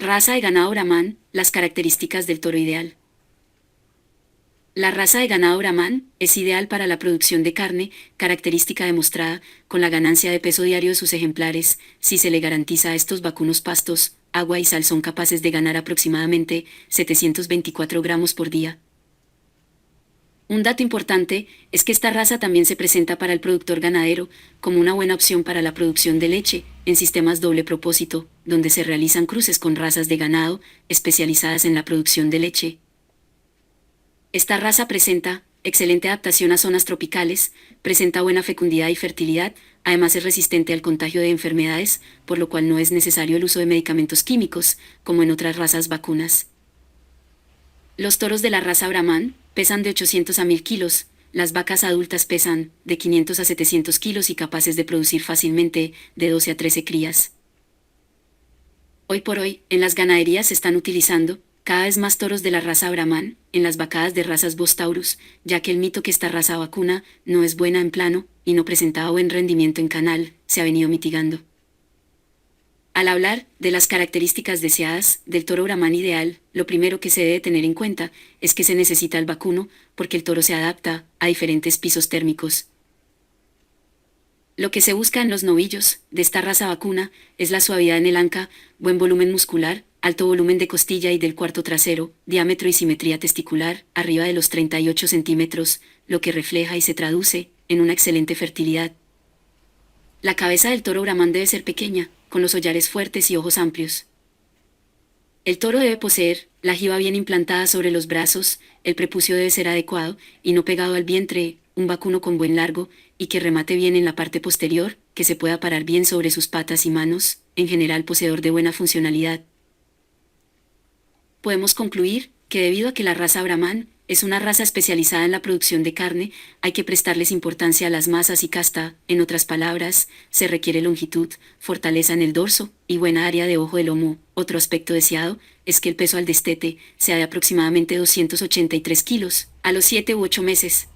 Raza de ganado Brahman, las características del toro ideal. La raza de ganado Brahman es ideal para la producción de carne, característica demostrada con la ganancia de peso diario de sus ejemplares, si se le garantiza a estos vacunos pastos, agua y sal son capaces de ganar aproximadamente 724 gramos por día. Un dato importante es que esta raza también se presenta para el productor ganadero como una buena opción para la producción de leche en sistemas doble propósito, donde se realizan cruces con razas de ganado especializadas en la producción de leche. Esta raza presenta excelente adaptación a zonas tropicales, presenta buena fecundidad y fertilidad, además es resistente al contagio de enfermedades, por lo cual no es necesario el uso de medicamentos químicos, como en otras razas vacunas. Los toros de la raza Brahman pesan de 800 a 1000 kilos, las vacas adultas pesan de 500 a 700 kilos y capaces de producir fácilmente de 12 a 13 crías. Hoy por hoy, en las ganaderías se están utilizando cada vez más toros de la raza Brahman en las vacadas de razas Bos Taurus, ya que el mito que esta raza vacuna no es buena en plano y no presentaba buen rendimiento en canal se ha venido mitigando. Al hablar de las características deseadas del toro Brahman ideal, lo primero que se debe tener en cuenta es que se necesita el vacuno, porque el toro se adapta a diferentes pisos térmicos. Lo que se busca en los novillos de esta raza vacuna es la suavidad en el anca, buen volumen muscular, alto volumen de costilla y del cuarto trasero, diámetro y simetría testicular, arriba de los 38 centímetros, lo que refleja y se traduce en una excelente fertilidad. La cabeza del toro Brahman debe ser pequeña, con los hollares fuertes y ojos amplios. El toro debe poseer la jiba bien implantada sobre los brazos, el prepucio debe ser adecuado y no pegado al vientre, un vacuno con buen largo y que remate bien en la parte posterior, que se pueda parar bien sobre sus patas y manos, en general poseedor de buena funcionalidad. Podemos concluir que debido a que la raza Brahman es una raza especializada en la producción de carne, hay que prestarles importancia a las masas y casta, en otras palabras, se requiere longitud, fortaleza en el dorso y buena área de ojo de lomo. Otro aspecto deseado es que el peso al destete sea de aproximadamente 283 kilos a los 7 u 8 meses.